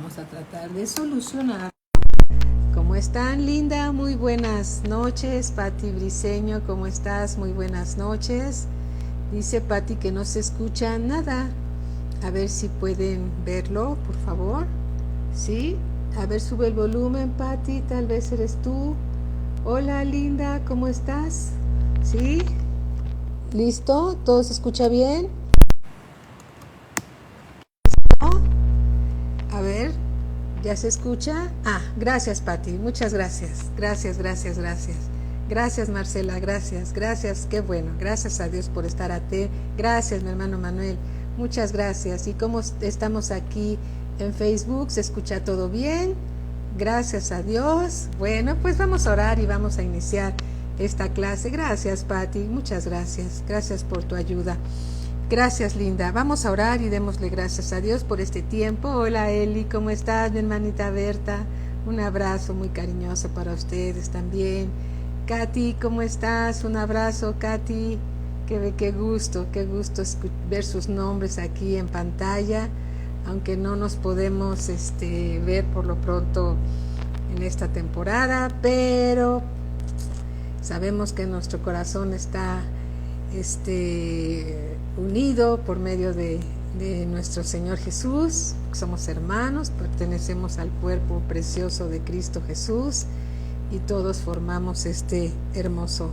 vamos a tratar de solucionar. ¿Cómo están, Linda? Muy buenas noches. Pati Briceño, ¿cómo estás? Muy buenas noches. Dice Pati que no se escucha nada. A ver si pueden verlo, por favor. ¿Sí? A ver, sube el volumen, Pati. Tal vez eres tú. Hola, Linda, ¿cómo estás? ¿Sí? ¿Listo? ¿Todo se escucha bien? ¿No? A ver, ¿ya se escucha? Gracias, Pati. Muchas gracias. Gracias. Gracias, Marcela. Gracias. Qué bueno. Gracias a Dios por estar atento. Gracias, mi hermano Manuel. Muchas gracias. ¿Y cómo estamos aquí en Facebook? ¿Se escucha todo bien? Gracias a Dios. Bueno, pues vamos a orar y vamos a iniciar esta clase. Gracias, Pati. Muchas gracias. Gracias por tu ayuda. Gracias, Linda. Vamos a orar y démosle gracias a Dios por este tiempo. Hola, Eli, ¿cómo estás, mi hermanita Berta? Un abrazo muy cariñoso para ustedes también. Katy, ¿cómo estás? Un abrazo, Katy. Qué gusto ver sus nombres aquí en pantalla, aunque no nos podemos ver por lo pronto en esta temporada, pero sabemos que nuestro corazón está unido por medio de nuestro Señor Jesús. Somos hermanos, pertenecemos al cuerpo precioso de Cristo Jesús y todos formamos este hermoso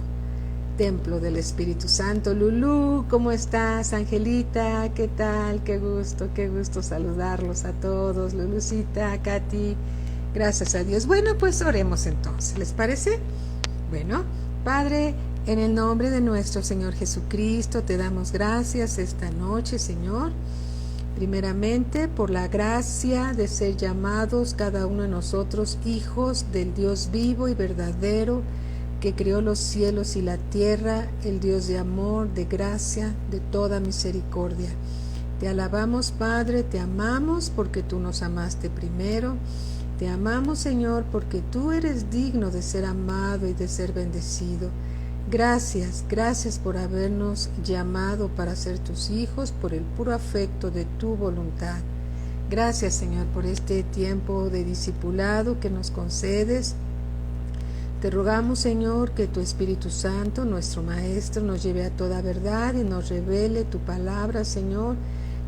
templo del Espíritu Santo. Lulú, ¿cómo estás? Angelita, ¿qué tal? Qué gusto saludarlos a todos. Lulucita, Katy, gracias a Dios. Bueno, pues oremos entonces, ¿les parece? Bueno, Padre, en el nombre de nuestro Señor Jesucristo, te damos gracias esta noche, Señor. Primeramente, por la gracia de ser llamados cada uno de nosotros hijos del Dios vivo y verdadero, que creó los cielos y la tierra, el Dios de amor, de gracia, de toda misericordia. Te alabamos, Padre, te amamos porque tú nos amaste primero. Te amamos, Señor, porque tú eres digno de ser amado y de ser bendecido. Gracias por habernos llamado para ser tus hijos, por el puro afecto de tu voluntad. Gracias, Señor, por este tiempo de discipulado que nos concedes. Te rogamos, Señor, que tu Espíritu Santo, nuestro Maestro, nos lleve a toda verdad y nos revele tu palabra, Señor,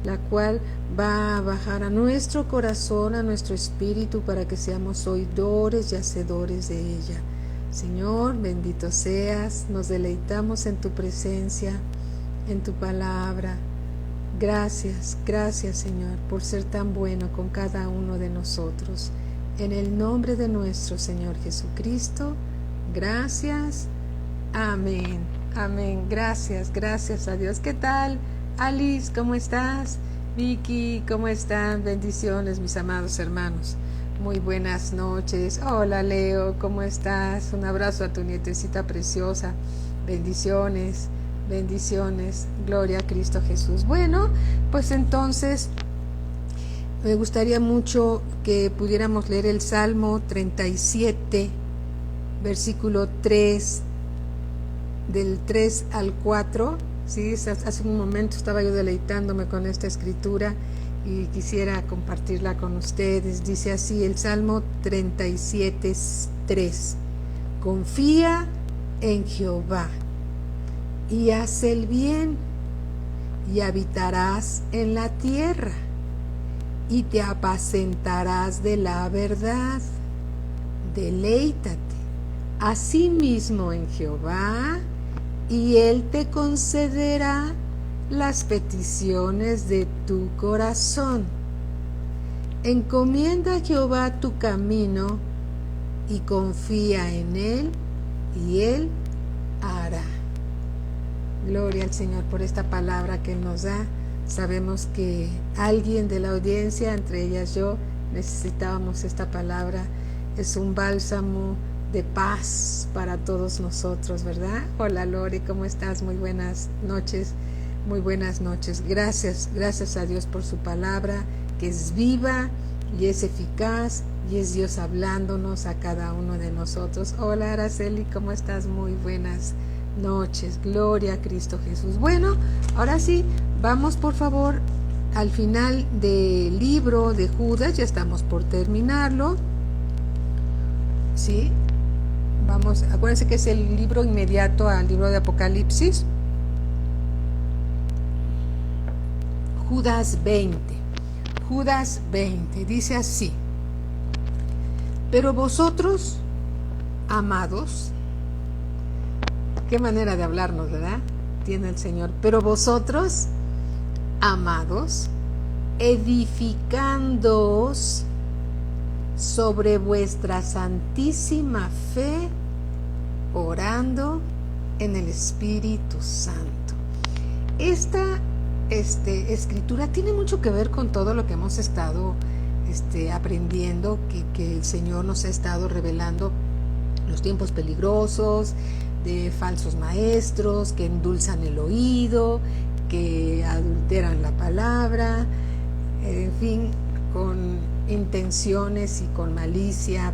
la cual va a bajar a nuestro corazón, a nuestro espíritu, para que seamos oidores y hacedores de ella. Señor, bendito seas, nos deleitamos en tu presencia, en tu palabra. Gracias, Señor, por ser tan bueno con cada uno de nosotros. En el nombre de nuestro Señor Jesucristo, gracias. Amén. Gracias a Dios. ¿Qué tal? Alice, ¿cómo estás? Vicky, ¿cómo están? Bendiciones, mis amados hermanos. Muy buenas noches. Hola, Leo, ¿cómo estás? Un abrazo a tu nietecita preciosa. Bendiciones. Gloria a Cristo Jesús. Bueno, pues entonces me gustaría mucho que pudiéramos leer el Salmo 37, versículo 3, del 3 al 4. Sí, hace un momento estaba yo deleitándome con esta escritura y quisiera compartirla con ustedes. Dice así el Salmo 37, 3. Confía en Jehová y haz el bien, y habitarás en la tierra, y te apacentarás de la verdad. Deleítate asimismo en Jehová, y Él te concederá las peticiones de tu corazón. Encomienda a Jehová tu camino y confía en Él, y Él hará. Gloria al Señor por esta palabra que Él nos da. Sabemos que alguien de la audiencia, entre ellas yo, necesitábamos esta palabra. Es un bálsamo de paz para todos nosotros, ¿verdad? Hola, Lori, ¿cómo estás? Muy buenas noches. Gracias a Dios por su palabra, que es viva y es eficaz, y es Dios hablándonos a cada uno de nosotros. Hola, Araceli, ¿cómo estás? Muy buenas noches. Gloria a Cristo Jesús. Bueno, ahora sí, vamos por favor al final del libro de Judas, ya estamos por terminarlo, ¿sí? Acuérdense que es el libro inmediato al libro de Apocalipsis. Judas 20. Judas 20 dice así: pero vosotros, amados, qué manera de hablarnos, ¿verdad? Tiene el Señor. Pero vosotros, amados, edificándoos sobre vuestra santísima fe, orando en el Espíritu Santo. Esta escritura tiene mucho que ver con todo lo que hemos estado aprendiendo, que el Señor nos ha estado revelando, los tiempos peligrosos de falsos maestros que endulzan el oído, que adulteran la palabra, en fin, con intenciones y con malicia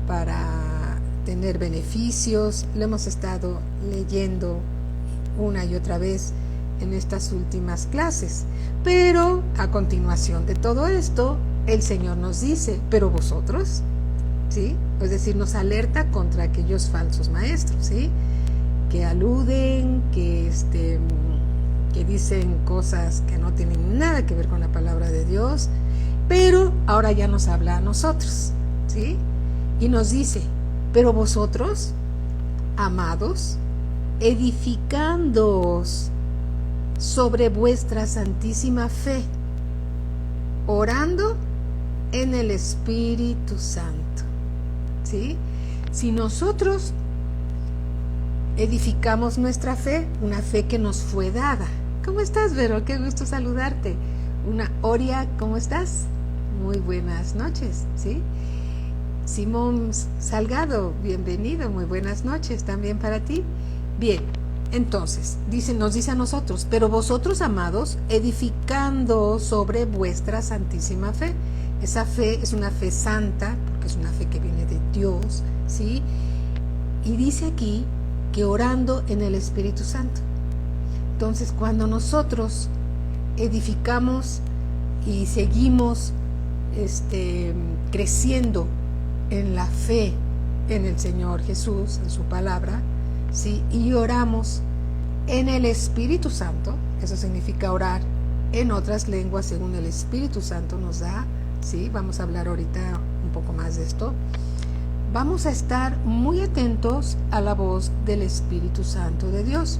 para tener beneficios. Lo hemos estado leyendo una y otra vez en estas últimas clases. Pero a continuación de todo esto, el Señor nos dice, pero vosotros, ¿sí? Es decir, nos alerta contra aquellos falsos maestros, ¿sí? Que aluden, que dicen cosas que no tienen nada que ver con la palabra de Dios, pero ahora ya nos habla a nosotros, ¿sí? Y nos dice, pero vosotros, amados, edificándoos sobre vuestra santísima fe, orando en el Espíritu Santo, ¿sí? Si nosotros edificamos nuestra fe, una fe que nos fue dada. ¿Cómo estás, Vero? Qué gusto saludarte. Oria, ¿cómo estás? Muy buenas noches, ¿sí? Simón Salgado, bienvenido, muy buenas noches también para ti. Bien, entonces, nos dice a nosotros, pero vosotros, amados, edificando sobre vuestra santísima fe. Esa fe es una fe santa, porque es una fe que viene de Dios, ¿sí? Y dice aquí que orando en el Espíritu Santo. Entonces, cuando nosotros edificamos y seguimos creciendo en la fe en el Señor Jesús, en su palabra, ¿sí? Y oramos en el Espíritu Santo, eso significa orar en otras lenguas según el Espíritu Santo nos da, ¿sí? Vamos a hablar ahorita un poco más de esto. Vamos a estar muy atentos a la voz del Espíritu Santo de Dios.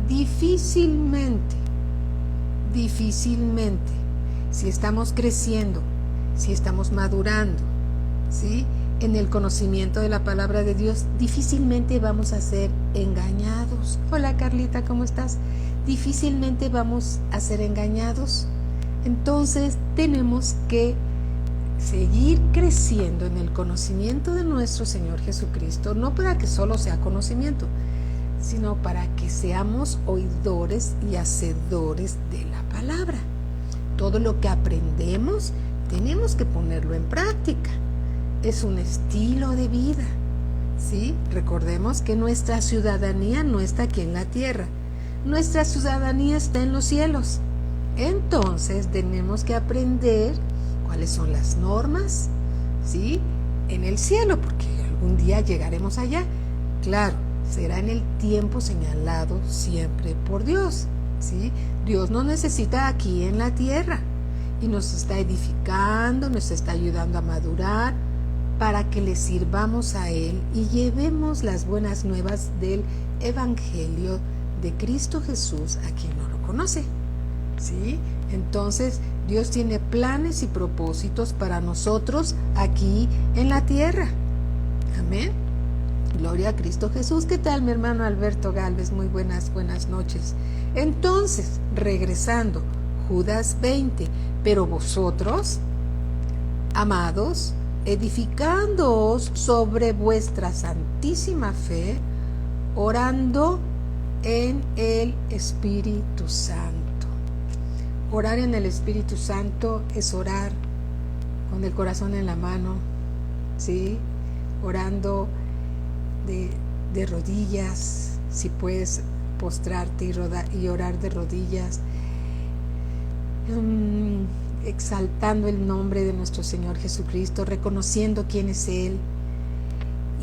Difícilmente, si estamos creciendo, si estamos madurando, ¿sí? En el conocimiento de la palabra de Dios, difícilmente vamos a ser engañados. Hola Carlita, ¿cómo estás? Difícilmente vamos a ser engañados. Entonces tenemos que seguir creciendo en el conocimiento de nuestro Señor Jesucristo, no para que solo sea conocimiento, sino para que seamos oidores y hacedores de la palabra. Todo lo que aprendemos tenemos que ponerlo en práctica. Es un estilo de vida, ¿sí? Recordemos que nuestra ciudadanía no está aquí en la tierra, nuestra ciudadanía está en los cielos. Entonces tenemos que aprender cuáles son las normas, ¿sí? En el cielo, porque algún día llegaremos allá. Claro, será en el tiempo señalado siempre por Dios, ¿sí? Dios nos necesita aquí en la tierra y nos está edificando, nos está ayudando a madurar para que le sirvamos a Él y llevemos las buenas nuevas del Evangelio de Cristo Jesús a quien no lo conoce, ¿sí? Entonces, Dios tiene planes y propósitos para nosotros aquí en la tierra. Amén. Gloria a Cristo Jesús. ¿Qué tal, mi hermano Alberto Galvez? Muy buenas noches. Entonces, regresando, Judas 20. Pero vosotros, amados, edificándoos sobre vuestra santísima fe, orando en el Espíritu Santo. Orar en el Espíritu Santo es orar con el corazón en la mano, ¿sí? Orando de rodillas, si puedes postrarte y orar de rodillas. exaltando el nombre de nuestro Señor Jesucristo, reconociendo quién es Él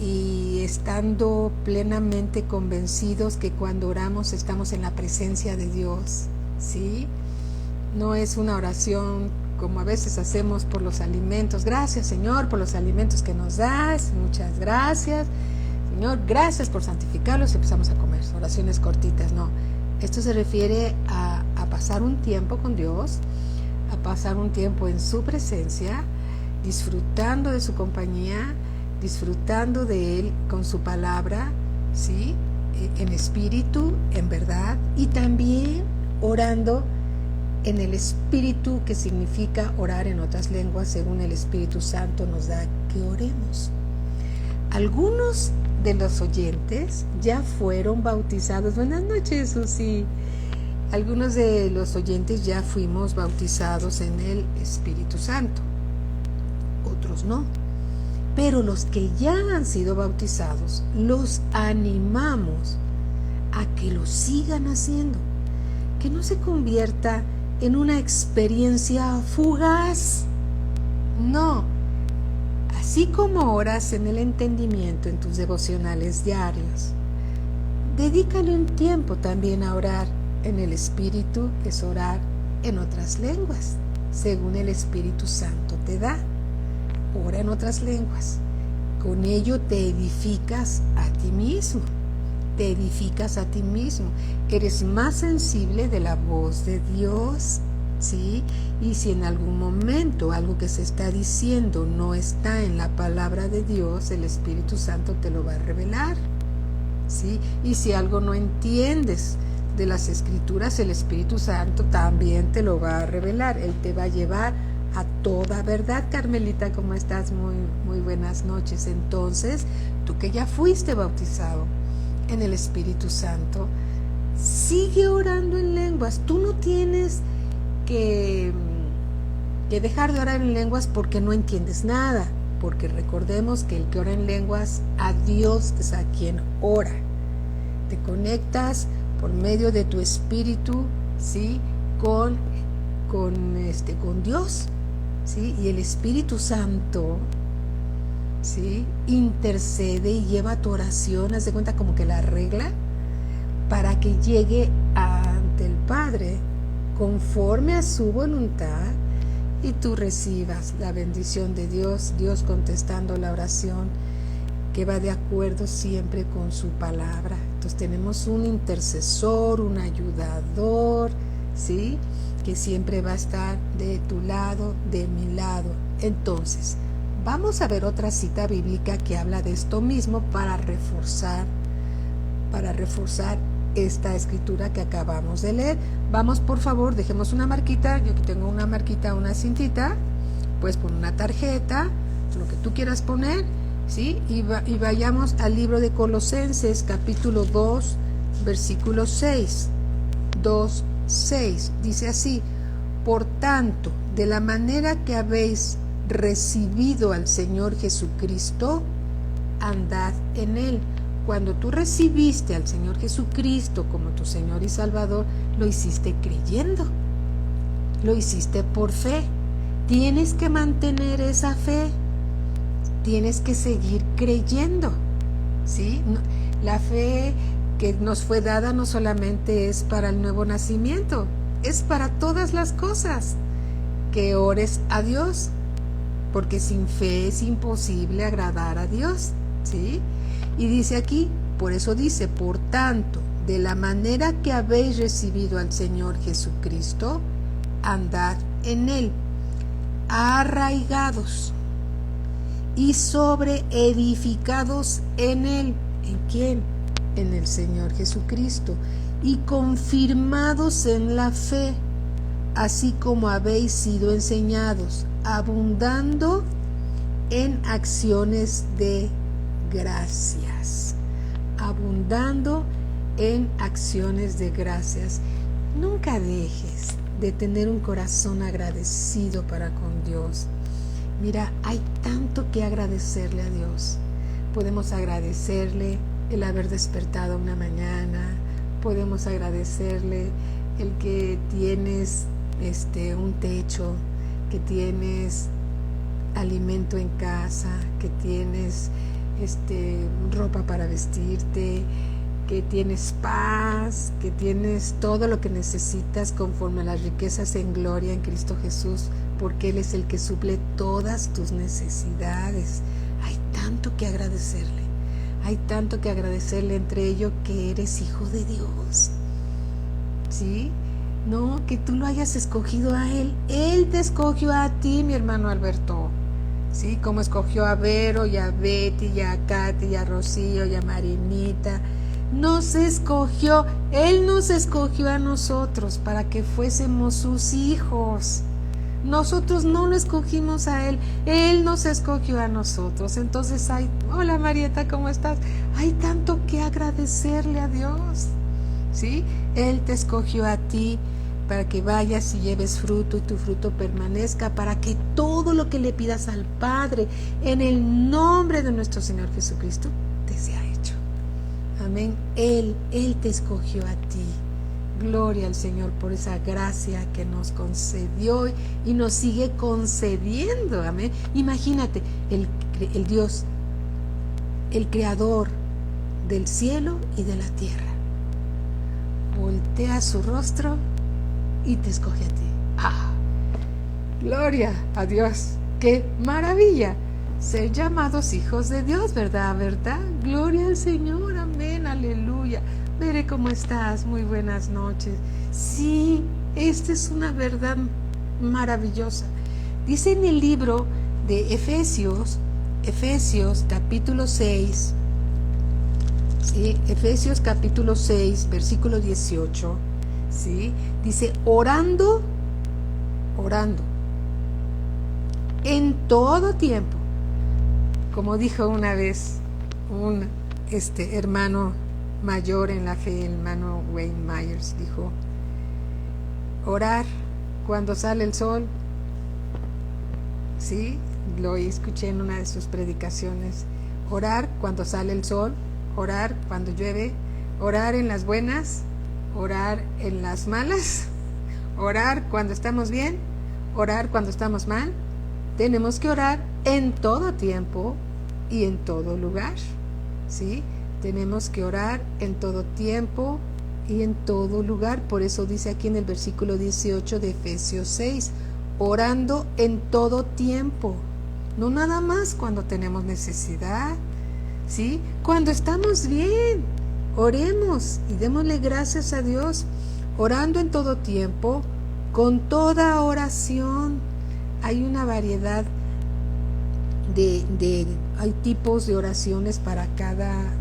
y estando plenamente convencidos que cuando oramos estamos en la presencia de Dios, ¿sí? No es una oración como a veces hacemos por los alimentos. Gracias, Señor, por los alimentos que nos das. Muchas gracias. Señor, gracias por santificarlos y empezamos a comer. Oraciones cortitas, no. Esto se refiere a pasar un tiempo con Dios, a pasar un tiempo en su presencia, disfrutando de su compañía, disfrutando de Él con su palabra, ¿sí? En espíritu, en verdad, y también orando en el Espíritu, que significa orar en otras lenguas según el Espíritu Santo nos da que oremos. Algunos de los oyentes ya fueron bautizados. Buenas noches, Susi. Algunos de los oyentes ya fuimos bautizados en el Espíritu Santo, otros no. Pero los que ya han sido bautizados, los animamos a que lo sigan haciendo, que no se convierta en una experiencia fugaz. No, así como oras en el entendimiento en tus devocionales diarios, dedícale un tiempo también a orar en el Espíritu, que es orar en otras lenguas, según el Espíritu Santo te da. Ora en otras lenguas. Con ello te edificas a ti mismo. Te edificas a ti mismo. Eres más sensible de la voz de Dios, ¿sí? Y si en algún momento algo que se está diciendo no está en la palabra de Dios, el Espíritu Santo te lo va a revelar, ¿sí? Y si algo no entiendes de las Escrituras, el Espíritu Santo también te lo va a revelar. Él te va a llevar a toda verdad. Carmelita, ¿cómo estás? Muy buenas noches. Entonces, tú que ya fuiste bautizado en el Espíritu Santo, sigue orando en lenguas. Tú no tienes que dejar de orar en lenguas porque no entiendes nada, porque recordemos que el que ora en lenguas, a Dios es a quien ora. Te conectas por medio de tu espíritu, ¿sí? con Dios, ¿sí? Y el Espíritu Santo, ¿sí? Intercede y lleva tu oración, haz de cuenta como que la arregla para que llegue ante el Padre conforme a su voluntad y tú recibas la bendición de Dios, Dios contestando la oración que va de acuerdo siempre con su palabra. Entonces tenemos un intercesor, un ayudador, ¿sí? Que siempre va a estar de tu lado, de mi lado. Entonces, vamos a ver otra cita bíblica que habla de esto mismo para reforzar esta escritura que acabamos de leer. Vamos, por favor, dejemos una marquita. Yo aquí tengo una marquita, una cintita. Puedes poner una tarjeta, lo que tú quieras poner, ¿sí? Y vayamos al libro de Colosenses, capítulo 2, versículo 6. 2:6 dice así: por tanto, de la manera que habéis recibido al Señor Jesucristo, andad en Él. Cuando tú recibiste al Señor Jesucristo como tu Señor y Salvador, lo hiciste creyendo, lo hiciste por fe. Tienes que mantener esa fe, tienes que seguir creyendo, ¿sí? La fe que nos fue dada no solamente es para el nuevo nacimiento, es para todas las cosas. Que ores a Dios, porque sin fe es imposible agradar a Dios, ¿sí? Y dice aquí, por eso dice, por tanto, de la manera que habéis recibido al Señor Jesucristo, andad en Él, arraigados y sobreedificados en Él. ¿En quién? En el Señor Jesucristo, y confirmados en la fe, así como habéis sido enseñados, abundando en acciones de gracias. Abundando en acciones de gracias. Nunca dejes de tener un corazón agradecido para con Dios. Mira, hay tanto que agradecerle a Dios. Podemos agradecerle el haber despertado una mañana, podemos agradecerle el que tienes un techo, que tienes alimento en casa, que tienes ropa para vestirte, que tienes paz, que tienes todo lo que necesitas conforme a las riquezas en gloria en Cristo Jesús, porque Él es el que suple todas tus necesidades. Hay tanto que agradecerle, entre ello que eres hijo de Dios, ¿sí? No, que tú lo hayas escogido a Él. Él te escogió a ti, mi hermano Alberto, ¿sí? Como escogió a Vero y a Betty y a Katy y a Rocío y a Marinita. Nos escogió, Él nos escogió a nosotros para que fuésemos sus hijos. Nosotros no lo escogimos a Él, Él nos escogió a nosotros. Entonces hola Marieta, ¿cómo estás? Hay tanto que agradecerle a Dios, ¿sí? Él te escogió a ti para que vayas y lleves fruto y tu fruto permanezca, para que todo lo que le pidas al Padre en el nombre de nuestro Señor Jesucristo te sea hecho. Amén. Él te escogió a ti. Gloria al Señor por esa gracia que nos concedió y nos sigue concediendo. Amén. Imagínate, el Dios, el creador del cielo y de la tierra, voltea su rostro y te escoge a ti. Gloria a Dios. ¡Qué maravilla! Ser llamados hijos de Dios, ¿verdad? Gloria al Señor, amén, aleluya. Veré cómo estás, muy buenas noches. Sí, esta es una verdad maravillosa. Dice en el libro de Efesios capítulo 6, ¿sí? Efesios capítulo 6, versículo 18, ¿sí? Dice, orando en todo tiempo. Como dijo una vez un hermano mayor en la fe, el hermano Wayne Myers, dijo, orar cuando sale el sol, ¿sí? Lo escuché en una de sus predicaciones. Orar cuando sale el sol, orar cuando llueve, orar en las buenas, orar en las malas, orar cuando estamos bien, orar cuando estamos mal. Tenemos que orar en todo tiempo y en todo lugar, ¿sí? Tenemos que orar en todo tiempo y en todo lugar. Por eso dice aquí en el versículo 18 de Efesios 6, orando en todo tiempo. No nada más cuando tenemos necesidad, ¿sí? Cuando estamos bien, oremos y démosle gracias a Dios, orando en todo tiempo, con toda oración. Hay una variedad hay tipos de oraciones para cada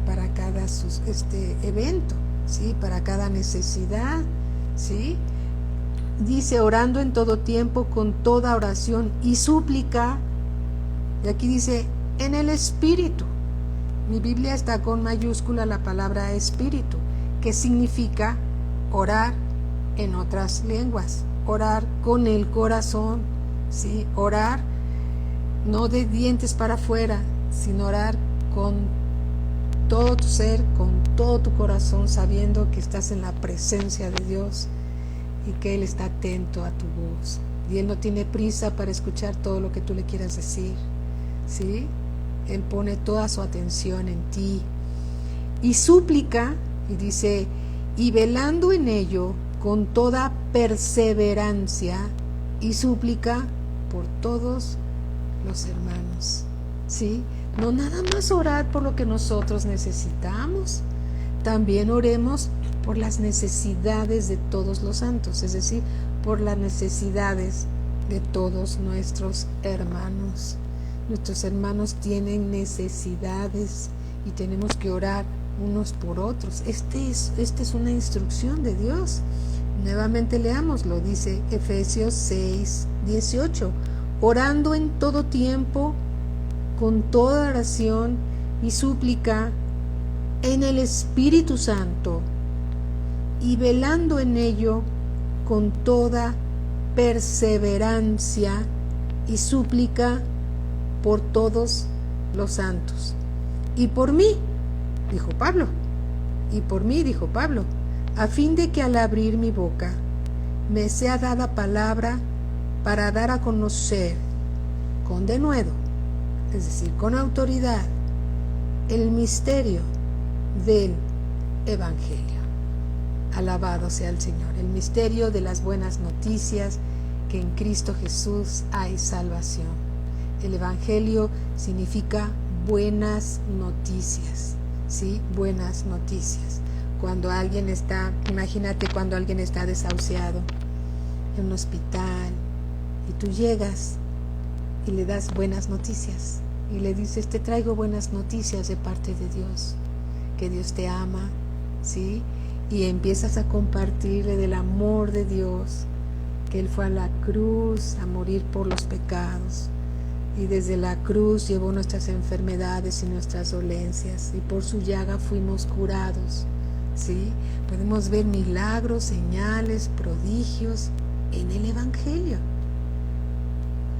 evento, ¿sí? Para cada necesidad, ¿sí? Dice orando en todo tiempo con toda oración y súplica, y aquí dice en el Espíritu. Mi Biblia está con mayúscula la palabra Espíritu, que significa orar en otras lenguas, orar con el corazón, ¿sí? Orar no de dientes para afuera, sino orar con todo tu ser, con todo tu corazón, sabiendo que estás en la presencia de Dios y que Él está atento a tu voz. Y Él no tiene prisa para escuchar todo lo que tú le quieras decir, ¿sí? Él pone toda su atención en ti. Y súplica, y dice, y velando en ello con toda perseverancia y súplica por todos los hermanos, ¿sí? No nada más orar por lo que nosotros necesitamos, también oremos por las necesidades de todos los santos, es decir, por las necesidades de todos nuestros hermanos. Nuestros hermanos tienen necesidades y tenemos que orar unos por otros. Esta es una instrucción de Dios. Nuevamente leámoslo, dice Efesios 6, 18. Orando en todo tiempo, con toda oración y súplica en el Espíritu Santo, y velando en ello con toda perseverancia y súplica por todos los santos. Y por mí, dijo Pablo, a fin de que al abrir mi boca me sea dada palabra para dar a conocer con denuedo, es decir, con autoridad, el misterio del Evangelio. Alabado sea el Señor. El misterio de las buenas noticias, que en Cristo Jesús hay salvación. El Evangelio significa buenas noticias, ¿sí? Buenas noticias. Cuando alguien está, imagínate cuando alguien está desahuciado en un hospital y tú llegas y le das buenas noticias y le dices, te traigo buenas noticias de parte de Dios, que Dios te ama, ¿sí? Y empiezas a compartirle del amor de Dios, que Él fue a la cruz a morir por los pecados y desde la cruz llevó nuestras enfermedades y nuestras dolencias y por su llaga fuimos curados, ¿sí? Podemos ver milagros, señales, prodigios en el Evangelio.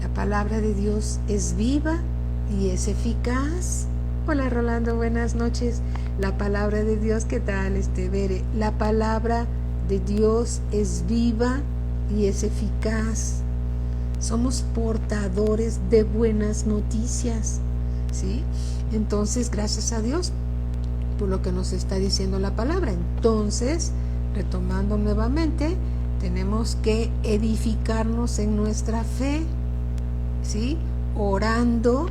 La palabra de Dios es viva y es eficaz. Hola Rolando, buenas noches. La palabra de Dios, ¿qué tal, Bere? La palabra de Dios es viva y es eficaz. Somos portadores de buenas noticias, ¿sí? Entonces, gracias a Dios por lo que nos está diciendo la palabra. Entonces, retomando nuevamente, tenemos que edificarnos en nuestra fe, ¿sí? Orando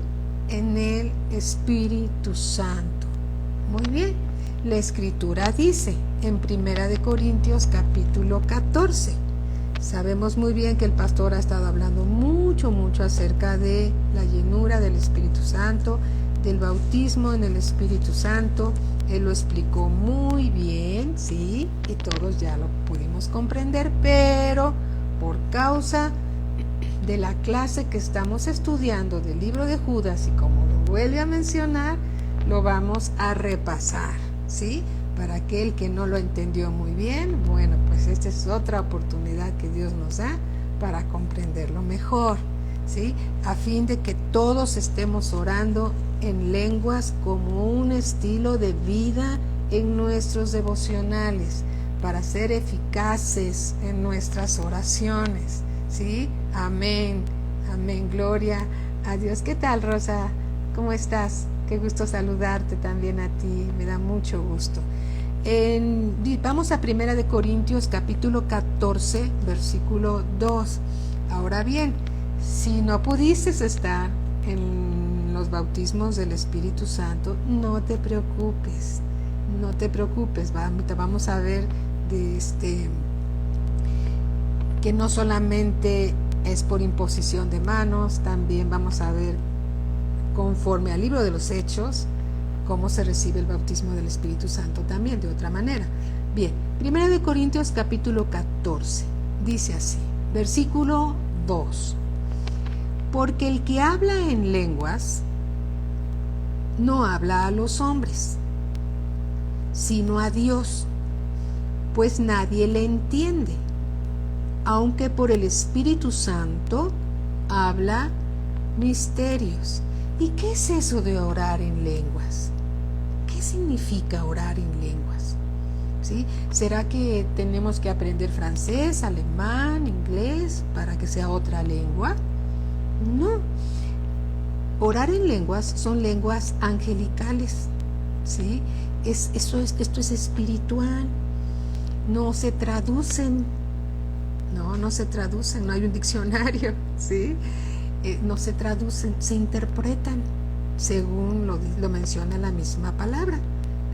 en el Espíritu Santo. Muy bien. La Escritura dice en 1 Corintios capítulo 14. Sabemos muy bien que el pastor ha estado hablando mucho acerca de la llenura del Espíritu Santo, del bautismo en el Espíritu Santo. Él lo explicó muy bien, ¿sí? Y todos ya lo pudimos comprender, pero por causa de la clase que estamos estudiando del libro de Judas, y como lo vuelve a mencionar, lo vamos a repasar, ¿sí? Para aquel que no lo entendió muy bien, bueno, pues esta es otra oportunidad que Dios nos da para comprenderlo mejor, ¿sí? A fin de que todos estemos orando en lenguas como un estilo de vida en nuestros devocionales, para ser eficaces en nuestras oraciones, ¿sí? Amén, amén, gloria a Dios. ¿Qué tal, Rosa? ¿Cómo estás? Qué gusto saludarte también a ti, me da mucho gusto. Vamos a 1 Corintios capítulo 14, versículo 2. Ahora bien, si no pudiste estar en los bautismos del Espíritu Santo, no te preocupes, vamos a ver que no solamente es por imposición de manos, también vamos a ver conforme al libro de los Hechos cómo se recibe el bautismo del Espíritu Santo también de otra manera. Bien, 1 Corintios capítulo 14 dice así, versículo 2: porque el que habla en lenguas no habla a los hombres, sino a Dios, pues nadie le entiende, aunque por el Espíritu Santo habla misterios. ¿Y qué es eso de orar en lenguas? ¿Qué significa orar en lenguas? ¿Sí? ¿Será que tenemos que aprender francés, alemán, inglés para que sea otra lengua? No. Orar en lenguas son lenguas angelicales, ¿sí? Esto es espiritual. No se traducen, no hay un diccionario, ¿sí? No se traducen, se interpretan según lo menciona la misma palabra,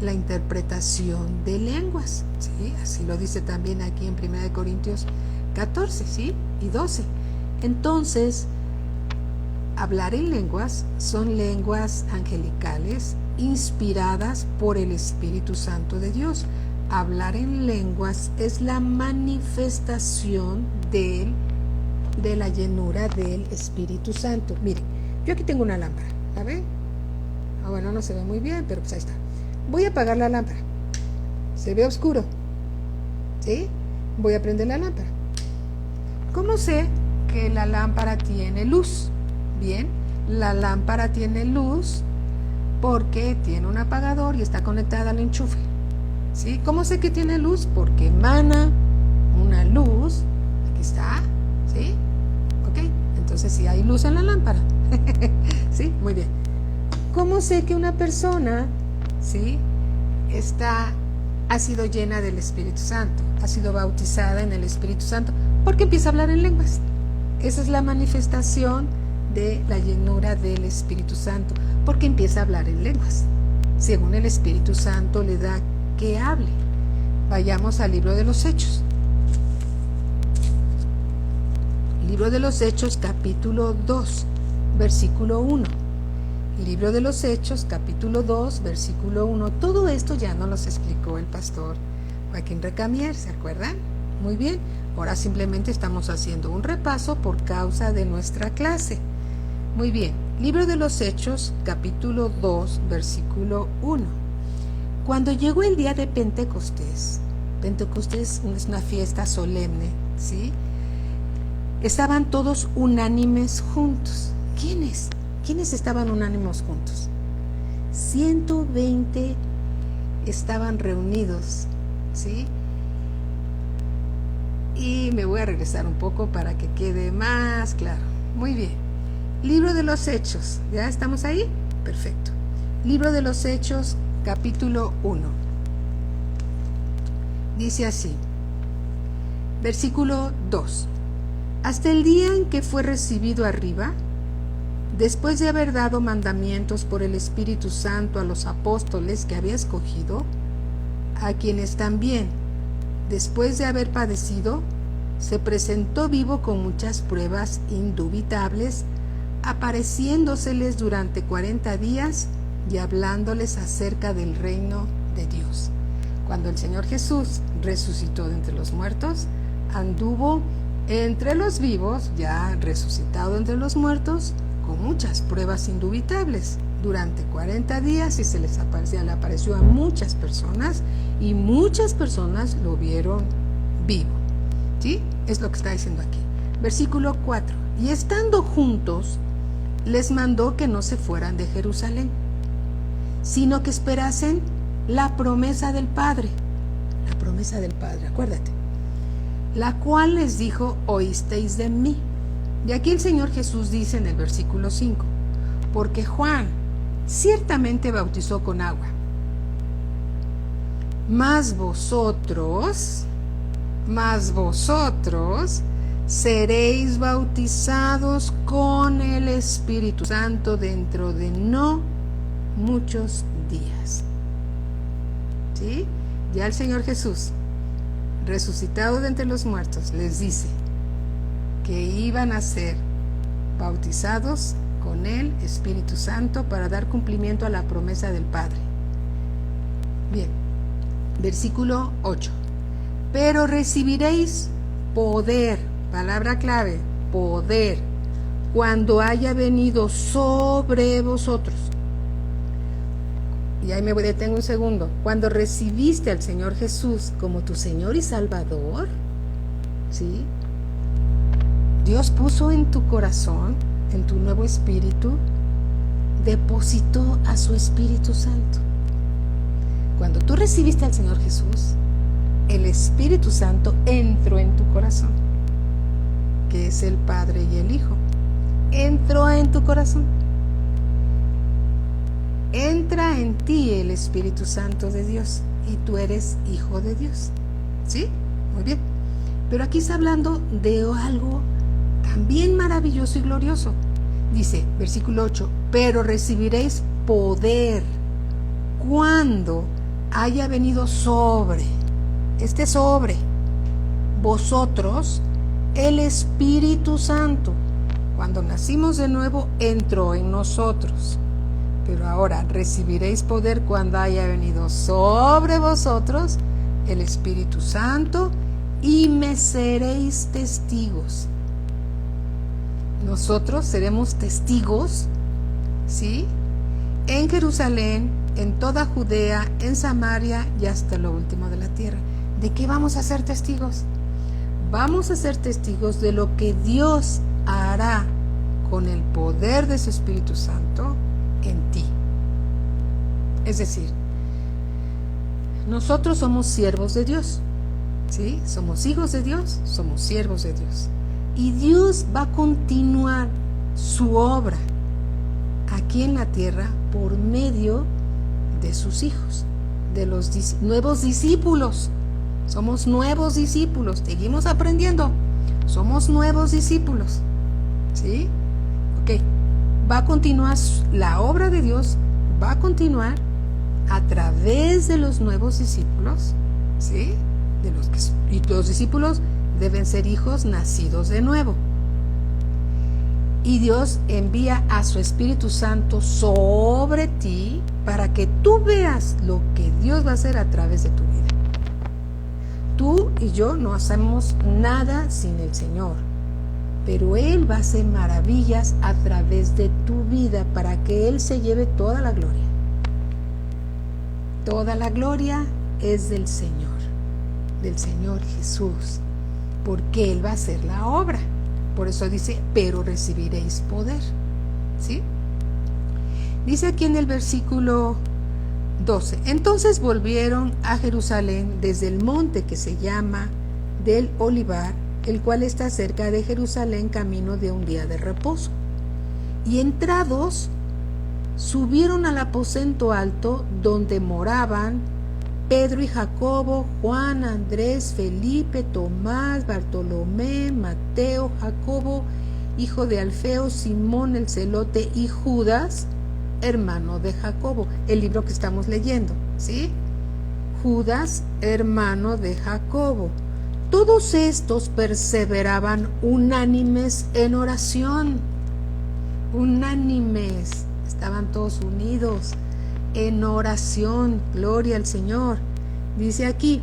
la interpretación de lenguas, ¿sí? Así lo dice también aquí en 1 Corintios 14, ¿sí? Y 12. Entonces, hablar en lenguas son lenguas angelicales inspiradas por el Espíritu Santo de Dios. Hablar en lenguas es la manifestación de la llenura del Espíritu Santo. Miren, yo aquí tengo una lámpara, ¿la ven? Bueno, no se ve muy bien, pero pues ahí está. Voy a apagar la lámpara. Se ve oscuro, ¿sí? Voy a prender la lámpara. ¿Cómo sé que la lámpara tiene luz? Bien, la lámpara tiene luz porque tiene un apagador y está conectada al enchufe, ¿sí? ¿Cómo sé que tiene luz? Porque emana una luz Aquí está, ¿sí? Ok, entonces sí hay luz en la lámpara. ¿Sí? Muy bien. ¿Cómo sé que una persona, ¿sí?, ha sido llena del Espíritu Santo, ha sido bautizada en el Espíritu Santo? Porque empieza a hablar en lenguas. Esa es la manifestación de la llenura del Espíritu Santo, porque empieza a hablar en lenguas, según el Espíritu Santo le da que hable. Vayamos al libro de los Hechos. Libro de los Hechos, capítulo 2, versículo 1. Libro de los Hechos, capítulo 2, versículo 1. Todo esto ya nos lo explicó el pastor Joaquín Recamier, ¿se acuerdan? Muy bien, ahora simplemente estamos haciendo un repaso por causa de nuestra clase. Muy bien, Libro de los Hechos, capítulo 2, versículo 1. Cuando llegó el día de Pentecostés es una fiesta solemne, ¿sí? Estaban todos unánimes juntos. ¿Quiénes? ¿Quiénes estaban unánimes juntos? 120 estaban reunidos, ¿sí? Y me voy a regresar un poco para que quede más claro. Muy bien. Libro de los Hechos. ¿Ya estamos ahí? Perfecto. Libro de los Hechos, capítulo 1. Dice así. Versículo 2. Hasta el día en que fue recibido arriba, después de haber dado mandamientos por el Espíritu Santo a los apóstoles que había escogido, a quienes también, después de haber padecido, se presentó vivo con muchas pruebas indubitables, apareciéndoseles durante 40 días y hablándoles acerca del reino de Dios. Cuando el Señor Jesús resucitó de entre los muertos, anduvo entre los vivos, ya resucitado entre los muertos, con muchas pruebas indubitables durante 40 días y le apareció a muchas personas y muchas personas lo vieron vivo. ¿Sí? Es lo que está diciendo aquí. Versículo 4. Y estando juntos, les mandó que no se fueran de Jerusalén, sino que esperasen la promesa del Padre. La promesa del Padre, acuérdate. La cual les dijo, oísteis de mí. Y aquí el Señor Jesús dice en el versículo 5, porque Juan ciertamente bautizó con agua, mas vosotros seréis bautizados con el Espíritu Santo dentro de no muchos días. ¿Sí? Ya el Señor Jesús, resucitado de entre los muertos, les dice que iban a ser bautizados con el Espíritu Santo para dar cumplimiento a la promesa del Padre. Bien, versículo 8. Pero recibiréis poder, palabra clave, poder, cuando haya venido sobre vosotros. Y ahí me detengo un segundo. Cuando recibiste al Señor Jesús como tu Señor y Salvador, ¿sí?, Dios puso en tu corazón, en tu nuevo espíritu, depositó a su Espíritu Santo. Cuando tú recibiste al Señor Jesús, el Espíritu Santo entró en tu corazón, que es el Padre y el Hijo. Entró en tu corazón. Entra en ti el Espíritu Santo de Dios y tú eres hijo de Dios. ¿Sí? Muy bien. Pero aquí está hablando de algo también maravilloso y glorioso. Dice, versículo 8, pero recibiréis poder cuando haya venido sobre vosotros el Espíritu Santo. Cuando nacimos de nuevo, entró en nosotros. Pero ahora recibiréis poder cuando haya venido sobre vosotros el Espíritu Santo y me seréis testigos. Nosotros seremos testigos, ¿sí?, en Jerusalén, en toda Judea, en Samaria y hasta lo último de la tierra. ¿De qué vamos a ser testigos? Vamos a ser testigos de lo que Dios hará con el poder de su Espíritu Santo en ti. Es decir, nosotros somos siervos de Dios, ¿sí? ¿sí? Somos hijos de Dios, somos siervos de Dios. Y Dios va a continuar su obra aquí en la tierra por medio de sus hijos, de los nuevos discípulos. Somos nuevos discípulos, seguimos aprendiendo, somos nuevos discípulos, ¿sí? Ok, va a continuar la obra de Dios, va a continuar a través de los nuevos discípulos, ¿sí? Y los discípulos deben ser hijos nacidos de nuevo. Y Dios envía a su Espíritu Santo sobre ti para que tú veas lo que Dios va a hacer a través de tu vida. Tú y yo no hacemos nada sin el Señor, pero Él va a hacer maravillas a través de tu vida para que Él se lleve toda la gloria. Toda la gloria es del Señor Jesús, porque Él va a hacer la obra. Por eso dice, pero recibiréis poder, ¿sí? Dice aquí en el versículo 12, entonces volvieron a Jerusalén desde el monte que se llama del Olivar, el cual está cerca de Jerusalén, camino de un día de reposo. Y entrados, subieron al aposento alto donde moraban Pedro y Jacobo, Juan, Andrés, Felipe, Tomás, Bartolomé, Mateo, Jacobo, hijo de Alfeo, Simón el celote y Judas, hermano de Jacobo. El libro que estamos leyendo, ¿sí? Judas, hermano de Jacobo. Todos estos perseveraban unánimes en oración. Unánimes, estaban todos unidos en oración, gloria al Señor. Dice aquí,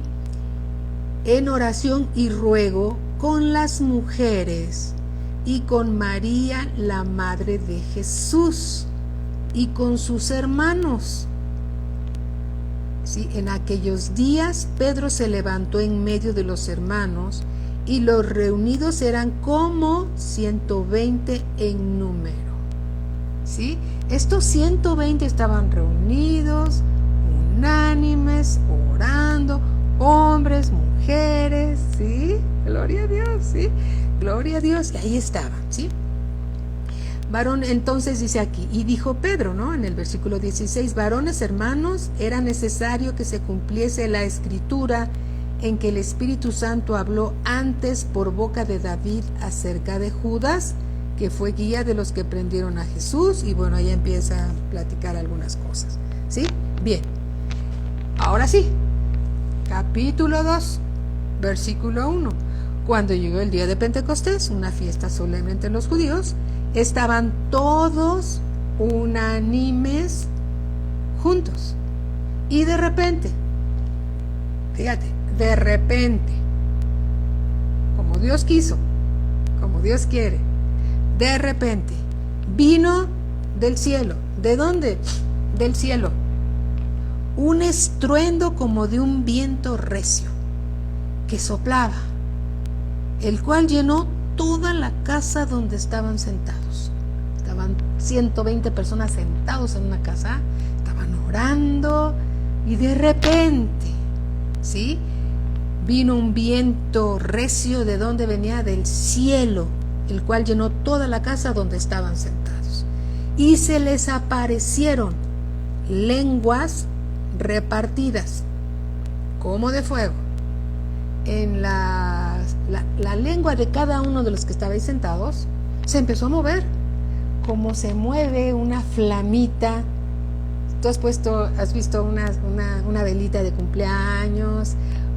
en oración y ruego con las mujeres y con María, la madre de Jesús, y con sus hermanos. Sí, en aquellos días Pedro se levantó en medio de los hermanos, y los reunidos eran como 120 en número. ¿Sí? Estos 120 estaban reunidos, unánimes, orando, hombres, mujeres, ¿sí? Gloria a Dios, ¿sí? Gloria a Dios, y ahí estaban, ¿sí? Varón, entonces dice aquí, y dijo Pedro, ¿no? En el versículo 16, varones hermanos, era necesario que se cumpliese la escritura en que el Espíritu Santo habló antes por boca de David acerca de Judas, que fue guía de los que prendieron a Jesús. Y bueno, ahí empieza a platicar algunas cosas, ¿sí? Bien, ahora sí, capítulo 2, versículo 1. Cuando llegó el día de Pentecostés, una fiesta solemne entre los judíos, estaban todos unánimes juntos. Y de repente, fíjate, de repente, como Dios quiso, como Dios quiere, de repente, vino del cielo. ¿De dónde? Del cielo. Un estruendo como de un viento recio que soplaba, el cual llenó toda la casa donde estaban sentados. Estaban 120 personas sentados en una casa, estaban orando, y de repente, ¿sí? Vino un viento recio. ¿De dónde venía? Del cielo, el cual llenó toda la casa donde estaban sentados. Y se les aparecieron lenguas repartidas, como de fuego. En la lengua de cada uno de los que estaban sentados se empezó a mover, como se mueve una flamita. Tú has visto una velita de cumpleaños,